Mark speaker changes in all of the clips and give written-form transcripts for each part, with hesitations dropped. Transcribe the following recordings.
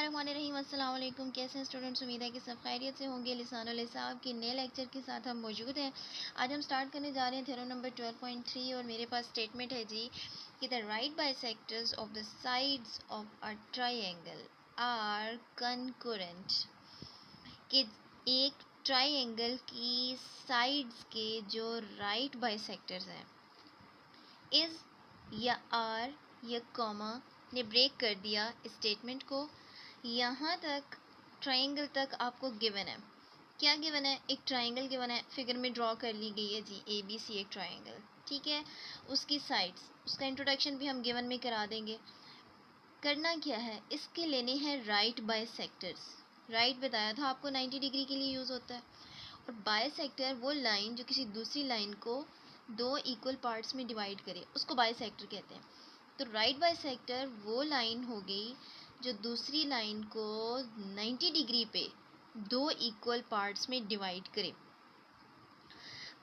Speaker 1: बिस्मिल्लाहिर्रहमानिर्रहीम। अस्सलाम वालेकुम। कैसे हैं स्टूडेंट्स? उम्मीद है कि सब खैरियत से होंगे। लिसानुल हिसाब के नए लेक्चर के साथ हम मौजूद हैं। आज हम स्टार्ट करने जा रहे हैं थ्योरम नंबर 12.3 और मेरे पास स्टेटमेंट है जी कि the right bisectors of the sides of a triangle are concurrent. कि एक ट्राइंगल की साइड्स के जो राइट बाइसेक्टर्स हैं इज़ या आर या कॉमा ने ब्रेक कर दिया स्टेटमेंट को। यहाँ तक ट्राइंगल तक आपको गिवन है। क्या गिवन है? एक ट्राइंगल गिवन है, फिगर में ड्रॉ कर ली गई है जी ABC एक ट्राइंगल, ठीक है। उसकी साइड्स, उसका इंट्रोडक्शन भी हम गिवन में करा देंगे। करना क्या है, इसके लेने हैं राइट बाइसेक्टर्स। राइट बताया था आपको 90 डिग्री के लिए यूज़ होता है। और बाइसेक्टर वो लाइन जो किसी दूसरी लाइन को दो इक्वल पार्ट्स में डिवाइड करे, उसको बाइसेक्टर कहते हैं। तो राइट बाइसेक्टर वो लाइन हो गई जो दूसरी लाइन को 90 डिग्री पे दो इक्वल पार्ट्स में डिवाइड करे।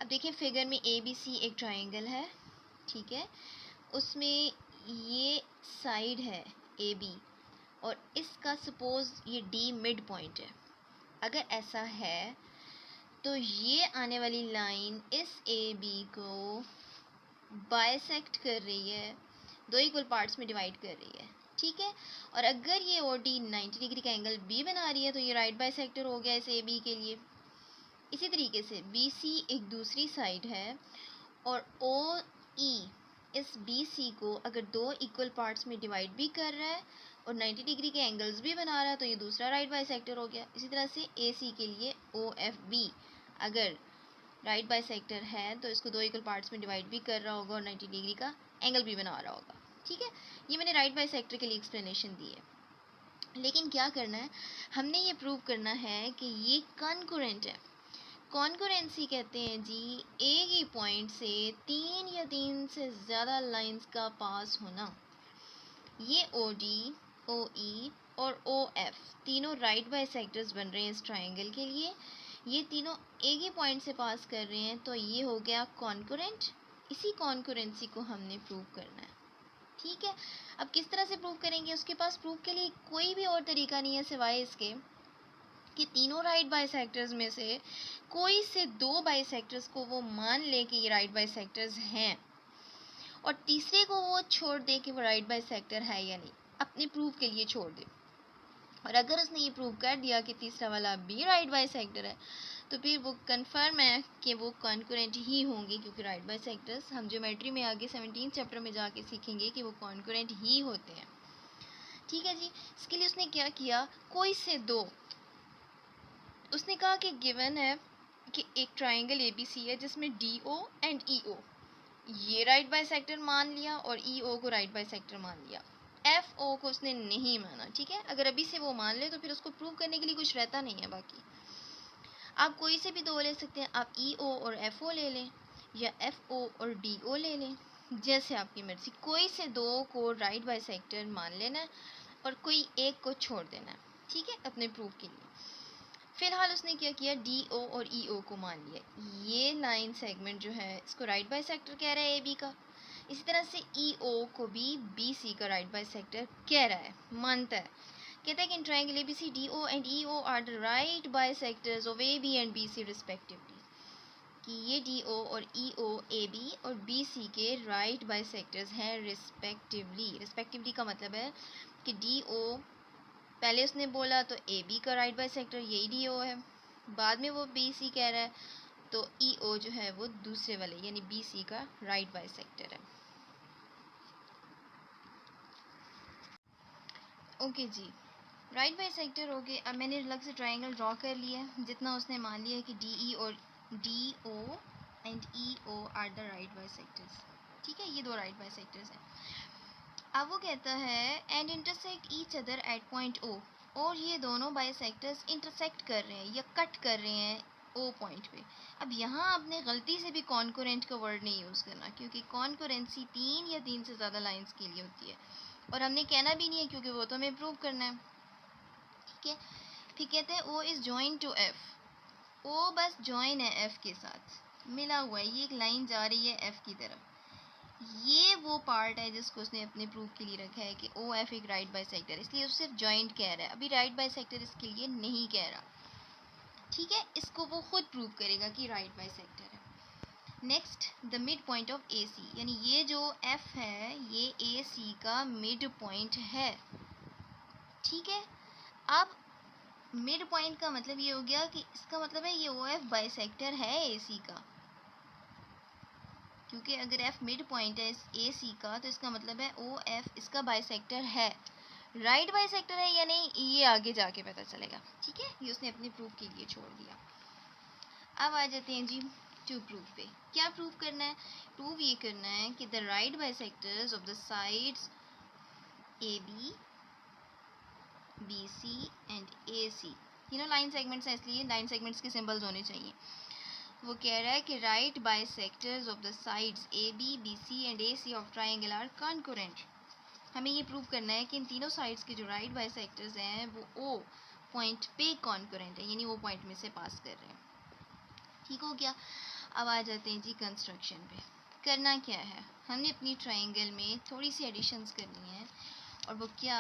Speaker 1: अब देखिए फिगर में ABC एक ट्राइंगल है, ठीक है। उसमें ये साइड है AB और इसका सपोज ये D मिड पॉइंट है। अगर ऐसा है तो ये आने वाली लाइन इस AB को बाइसेक्ट कर रही है, दो इक्वल पार्ट्स में डिवाइड कर रही है, ठीक है। और अगर ये OD 90 डिग्री का एंगल B बना रही है तो ये राइट बाइसेक्टर हो गया इस AB के लिए। इसी तरीके से BC एक दूसरी साइड है और OE इस BC को अगर दो इक्वल पार्ट्स में डिवाइड भी कर रहा है और 90 डिग्री के एंगल्स भी बना रहा है तो ये दूसरा राइट बाइसेक्टर हो गया। इसी तरह से AC के लिए OFB अगर राइट बाइसेक्टर है तो इसको दो इक्वल पार्ट्स में डिवाइड भी कर रहा होगा और 90 डिग्री का एंगल भी बना रहा होगा, ठीक है। ये मैंने राइट बाइसेक्टर के लिए एक्सप्लेनेशन दी है। लेकिन क्या करना है, हमने ये प्रूव करना है कि ये कॉन्करेंट है। कॉन्करेंसी कहते हैं जी एक ही पॉइंट से तीन या तीन से ज़्यादा लाइंस का पास होना। ये OD, OE और OF तीनों राइट बाइसेक्टर्स बन रहे हैं इस ट्राइंगल के लिए। ये तीनों एक ही पॉइंट से पास कर रहे हैं तो ये हो गया कॉन्करेंट। इसी कॉन्करेंसी को हमने प्रूव करना है, ठीक है। अब किस तरह से प्रूव करेंगे, उसके पास प्रूव के लिए कोई भी और तरीका नहीं है सिवाय इसके कि तीनों राइट बाइसेक्टर्स में से कोई से दो बाइसेक्टर्स को वो मान ले कि ये राइट बाइसेक्टर्स हैं और तीसरे को वो छोड़ दे कि वो राइट बाइसेक्टर है या नहीं, अपने प्रूफ के लिए छोड़ दे। और अगर उसने ये प्रूव कर दिया कि तीसरा वाला भी राइट बाइसेक्टर है तो फिर वो कन्फर्म है कि वो कॉन्करेंट ही होंगे, क्योंकि राइट बाइसेक्टर्स हम ज्योमेट्री में आगे 17 चैप्टर में जाके सीखेंगे कि वो कॉन्करेंट ही होते हैं, ठीक है जी। इसके लिए उसने क्या किया, कोई से दो, उसने कहा कि गिवन है कि एक ट्राइंगल ABC है जिसमें DO एंड EO ये राइट बाइसेक्टर मान लिया और EO को राइट बाइसेक्टर मान लिया। FO को उसने नहीं माना, ठीक है। अगर अभी से वो मान ले तो फिर उसको प्रूव करने के लिए कुछ रहता नहीं है। बाकी आप कोई से भी दो ले सकते हैं, आप EO और FO ले लें या FO और DO ले लें, जैसे आपकी मर्जी। कोई से दो को राइट बाइसेक्टर मान लेना है और कोई एक को छोड़ देना है, ठीक है, अपने प्रूफ के लिए। फिलहाल उसने क्या किया, DO और EO को मान लिया। ये लाइन सेगमेंट जो है इसको राइट बाइसेक्टर कह रहा है AB का। इसी तरह से EO को भी BC का राइट बाइसेक्टर कह रहा है, मानता है। कहता है कि in triangle ABC DO and EO are the right bisectors of AB and BC respectively. कि ये DO और EO AB और BC के राइट बाइसेक्टर्स हैं रिस्पेक्टिवली। रिस्पेक्टिवली का मतलब है कि DO पहले उसने बोला तो AB का राइट बाइसेक्टर यही DO है, बाद में वो BC कह रहा है तो EO जो है वो दूसरे वाले यानी BC का राइट बाइसेक्टर है। ओके जी, राइट बाइसेक्टर हो गए। अब मैंने अलग से ट्राइंगल ड्रॉ कर लिया है, जितना उसने मान लिया है कि DE और DO and EO are the right bisectors, ठीक है। ये दो राइट बाइसेक्टर्स हैं। अब वो कहता है and intersect each other at point O, और ये दोनों बाइसेक्टर्स इंटरसेक्ट कर रहे हैं या कट कर रहे हैं O पॉइंट पे। अब यहाँ आपने गलती से भी कॉन्करेंट का वर्ड नहीं यूज़ करना, क्योंकि कॉन्करेंसी तीन या तीन से ज़्यादा लाइंस के लिए होती है और हमने कहना भी नहीं है क्योंकि वो तो हमें प्रूव करना है, ठीक है। फिर कहते हैं O is join to F, O बस जॉइन है F के साथ, मिला हुआ है। ये एक लाइन जा रही है F की तरफ, ये वो पार्ट है जिसको उसने अपने प्रूफ के लिए रखा है कि ओ एफ एक राइट बाइसेक्टर, इसलिए वो सिर्फ जॉइंट कह रहा है, अभी राइट बाइसेक्टर इसके लिए नहीं कह रहा। ठीक है, इसको वो खुद प्रूव करेगा कि राइट बाइसेक्टर है। Next, the mid point of A C, यानी ये जो एफ है ये ए सी का मिड पॉइंट है। ठीक है, अब मिड पॉइंट का मतलब ये हो गया कि इसका मतलब है ये ओ एफ बाइसेक्टर है ए सी का, क्योंकि अगर एफ मिड पॉइंट है ए सी का तो इसका मतलब है ओ एफ इसका बाइसेक्टर है। राइट बाइसेक्टर है या नहीं ये आगे जाके पता चलेगा। ठीक है, ये उसने अपने प्रूफ के लिए छोड़ दिया। अब आ जाते हैं जी टू प्रूफ पे। क्या प्रूफ करना है? प्रूफ ये करना है कि the right bisectors of the sides A B, B C and A C, तीनों लाइन सेगमेंट्स हैं इसलिए लाइन सेगमेंट्स के सिंबल्स होने चाहिए। वो कह रहा है कि right bisectors of the sides A B, B C and A C of triangle are concurrent. हमें ये प्रूव करना है कि इन तीनों साइड्स के जो राइट बाइसेक्टर्स हैं वो ओ पॉइंट पे कॉन्करेंट है, यानी वो पॉइंट में से पास कर रहे हैं। ठीक हो गया। अब आ जाते हैं जी कंस्ट्रक्शन पे। करना क्या है, हमने अपनी ट्राइंगल में थोड़ी सी एडिशंस करनी है, और वो क्या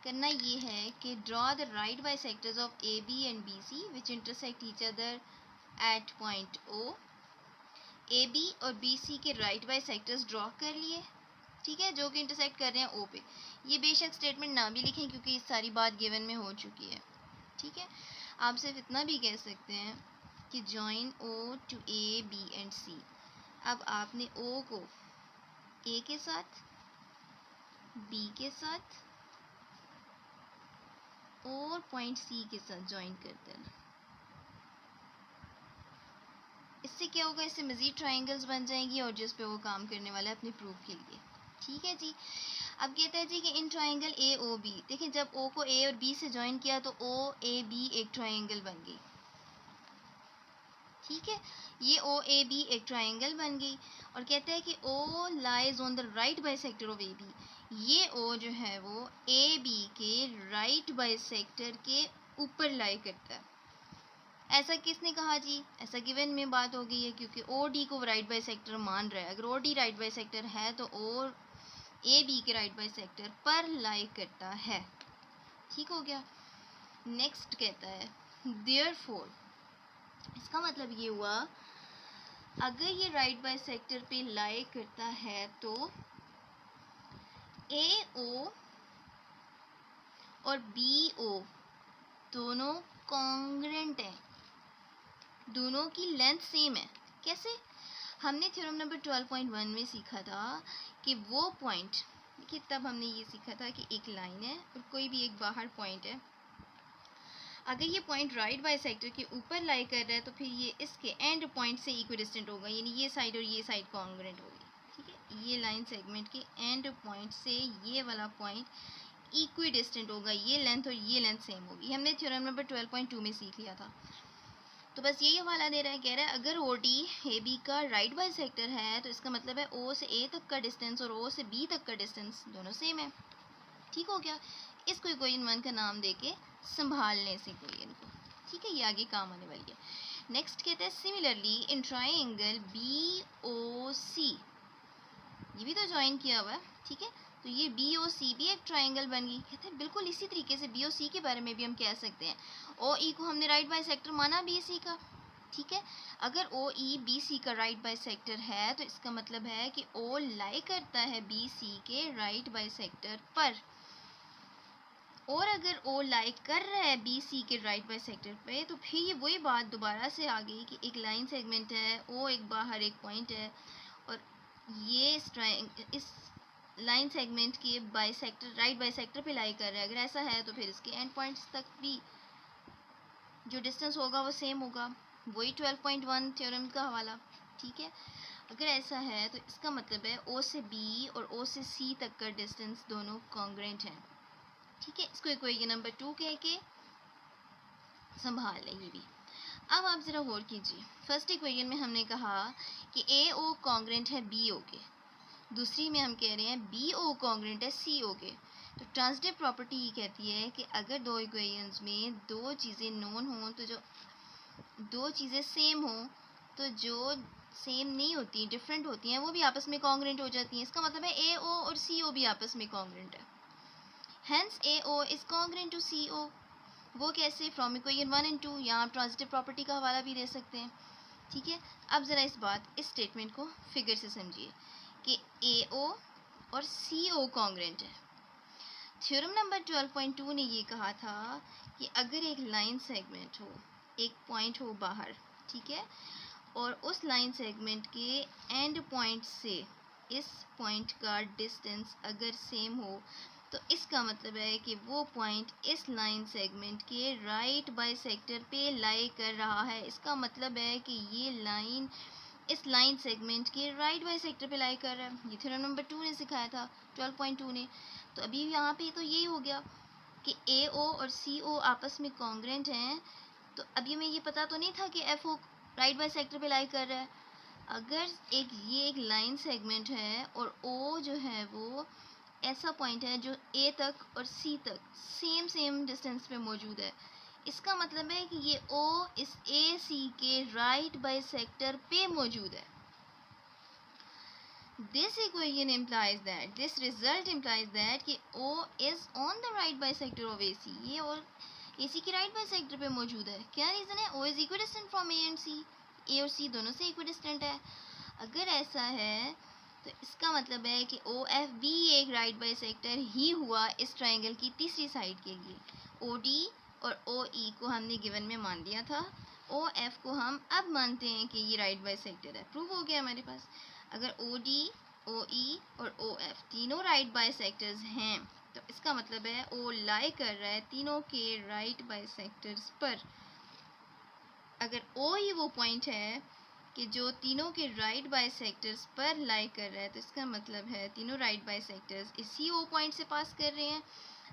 Speaker 1: करना ये है कि draw the right bisectors of A B and B C which intersect each other at point O. A B और बी सी के राइट बाइसेक्टर्स ड्रॉ कर लिए, ठीक है, जो कि इंटरसेक्ट कर रहे हैं ओ पे। ये बेशक स्टेटमेंट ना भी लिखें क्योंकि इस सारी बात गिवन में हो चुकी है। ठीक है, आप सिर्फ इतना भी कह सकते हैं कि join O to A B and C. अब आपने ओ को ए के साथ, बी के साथ और पॉइंट सी के साथ ज्वाइन कर देना। इससे क्या होगा, इससे मज़ीद ट्राइंगल्स बन जाएंगी और जिस पे वो काम करने वाला है अपने प्रूफ के लिए। ठीक है जी। अब कहते हैं जी कि in triangle A O B, देखिए जब ओ को ए और बी से ज्वाइन किया तो ओ ए बी एक ट्राइंगल बन गई। ठीक है, ये ओ ए बी एक ट्राइंगल बन गई। और कहते हैं कि O lies on the right bisector of A B, ये ओ जो है वो ए बी के राइट बाइसेक्टर के ऊपर लाई करता है। ऐसा किसने कहा जी? ऐसा गिवन में बात हो गई है क्योंकि ओ डी को राइट बाइसेक्टर मान रहा है। अगर ओ डी राइट बाइसेक्टर है तो ओ ए बी के राइट बाइसेक्टर पर लाई करता है। ठीक हो गया। नेक्स्ट कहता है देयरफॉर, इसका मतलब ये हुआ अगर ये राइट बाइसेक्टर पे लाई करता है तो ए ओ और बी ओ दोनों कॉन्ग्रेंट हैं, दोनों की लेंथ सेम है। कैसे? हमने थ्योरम नंबर 12.1 में सीखा था कि वो पॉइंट, देखिए तब हमने ये सीखा था कि एक लाइन है और कोई भी एक बाहर पॉइंट है, अगर ये पॉइंट राइट बाइसेक्टर के ऊपर लाई कर रहा है तो फिर ये इसके एंड पॉइंट से इक्विडिस्टेंट होगा, यानी ये साइड और ये साइड कॉन्ग्रेंट होगी। ठीक है, ये लाइन सेगमेंट के एंड पॉइंट से ये वाला पॉइंट इक्विडिस्टेंट होगा, ये लेंथ और ये लेंथ सेम होगी। हमने थ्योरम नंबर 12.2 में सीख लिया था। तो बस यही हवाला दे रहा है, कह रहा है अगर ओ डी ए बी का राइट बाइसेक्टर है तो इसका मतलब है ओ से ए तक का डिस्टेंस और ओ से बी तक का डिस्टेंस दोनों सेम है। ठीक हो गया। इसको इक्वेशन 1 का नाम देके संभाल लें इस इक्वेशन को। ठीक है, ये आगे काम आने वाली है। नेक्स्ट कहते हैं similarly in triangle B O C, ये भी तो ज्वाइन किया हुआ है। ठीक है, तो ये बी ओ सी भी एक ट्राइंगल बन गई। कहते हैं बिल्कुल इसी तरीके से बी ओ सी के बारे में भी हम कह सकते हैं। ओ ई को हमने राइट बाइसेक्टर माना बी सी का। ठीक है, अगर ओ ई बी सी का राइट बाइसेक्टर है तो इसका मतलब है कि ओ लाई करता है बी सी के राइट बाइसेक्टर पर, और अगर ओ लाई कर रहा है बी सी के राइट बाइसेक्टर पे तो फिर ये वही बात दोबारा से आ गई कि एक लाइन सेगमेंट है, ओ एक बाहर एक पॉइंट है, और ये इस लाइन सेगमेंट के बाइसेक्टर राइट बाइसेक्टर पे लाई कर रहा है। अगर ऐसा है तो फिर इसके एंड पॉइंट्स तक भी जो डिस्टेंस होगा वो सेम होगा, वही 12.1 थ्योरम का हवाला। ठीक है, अगर ऐसा है तो इसका मतलब है ओ से बी और ओ से सी तक का डिस्टेंस दोनों कॉन्ग्रेंट हैं। ठीक है, इसको इक्वेशन नंबर 2 कह के संभाल लें ये भी। अब आप ज़रा गौर कीजिए, फर्स्ट इक्वेशन में हमने कहा कि ए ओ कॉन्ग्रेंट है बी ओ के, दूसरी में हम कह रहे हैं बी ओ कॉन्ग्रेंट है सी ओ के। तो ट्रांजिटिव प्रॉपर्टी ये कहती है कि अगर दो इक्वेशंस में दो चीज़ें नोन हों, तो जो दो चीज़ें सेम हों तो जो सेम नहीं होती, डिफरेंट होती हैं, वो भी आपस में कॉन्ग्रेंट हो जाती हैं। इसका मतलब है ए ओ और सी ओ भी आपस में कॉन्ग्रेंट है। Hence A O is congruent to C O. वो कैसे? From equation 1 and 2। यहाँ आप ट्रांजिटिव प्रॉपर्टी का हवाला भी दे सकते हैं। ठीक है, अब ज़रा इस स्टेटमेंट को फिगर से समझिए कि ए ओ और सी ओ कॉन्ग्रेंट है। थ्योरम नंबर 12.2 ने ये कहा था कि अगर एक लाइन सेगमेंट हो, एक पॉइंट हो बाहर, ठीक है, और उस लाइन सेगमेंट के एंड पॉइंट से इस पॉइंट का डिस्टेंस अगर सेम हो, तो इसका मतलब है कि वो पॉइंट इस लाइन सेगमेंट के राइट बाइसेक्टर पे लाई कर रहा है। इसका मतलब है कि ये लाइन इस लाइन सेगमेंट के राइट बाइसेक्टर पे लाई कर रहा है। ये थ्योरम नंबर 2 ने सिखाया था, 12.2 ने। तो अभी यहाँ पे तो यही हो गया कि ए ओ और सी ओ आपस में कॉन्ग्रेंट हैं। तो अभी हमें ये पता तो नहीं था कि एफ ओ राइट बाइसेक्टर पे लाई कर रहा है। अगर ये एक लाइन सेगमेंट है और ओ जो है वो ऐसा पॉइंट है जो ए तक और सी तक सेम डिस्टेंस पे मौजूद है, इसका मतलब है कि ये ओ इस ए सी के राइट बाइसेक्टर पे मौजूद है। This equation implies that, this result implies that कि O is on the right bisector of AC। ये और AC की right bisector पे मौजूद है। क्या रीज़न है? O is equidistant from A and C। A और C दोनों से equidistant है। अगर ऐसा है तो इसका मतलब है कि OF भी एक right bisector ही हुआ इस ट्रायंगल की तीसरी साइड के लिए। OD और OE को हमने गिवन में मान लिया था, OF को हम अब मानते हैं कि ये राइट बाइसेक्टर है। प्रूव हो गया हमारे पास। अगर OD, OE और OF तीनों राइट बाइसेक्टर्स हैं तो इसका मतलब है O लाई कर रहा है तीनों के राइट बाइसेक्टर्स पर। अगर O ही वो पॉइंट है कि जो तीनों के राइट बाइसेक्टर्स पर लाई कर रहा है, तो इसका मतलब है तीनों राइट बाइसेक्टर्स इसी O पॉइंट से पास कर रहे हैं।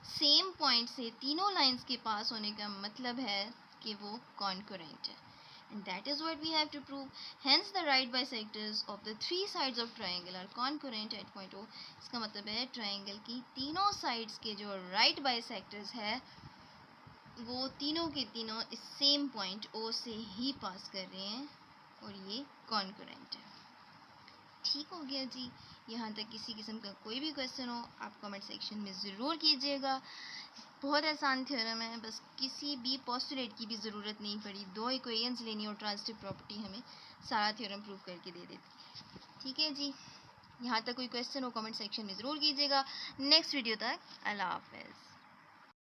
Speaker 1: सेम पॉइंट से तीनों लाइंस के पास होने का मतलब है कि वो कॉन्करेंट है। And that is what we have to prove. Hence the right bisectors of the three sides of triangle are concurrent at point O। इसका मतलब है ट्रायंगल की तीनों साइड्स के जो राइट बाइसेक्टर्स है वो तीनों के तीनों इस सेम पॉइंट O से ही पास कर रहे हैं और ये कॉन्करेंट है। ठीक हो गया जी। यहाँ तक किसी किस्म का कोई भी क्वेश्चन हो आप कमेंट सेक्शन में ज़रूर कीजिएगा। बहुत आसान थ्योरम है, बस किसी भी पोस्टुलेट की भी ज़रूरत नहीं पड़ी। 2 इक्वेशंस लेनी और ट्रांजिटिव प्रॉपर्टी हमें सारा थ्योरम प्रूव करके दे देती। ठीक है जी, यहाँ तक कोई क्वेश्चन हो कमेंट सेक्शन में ज़रूर कीजिएगा। नेक्स्ट वीडियो तक अल्लाह हाफ़िज़।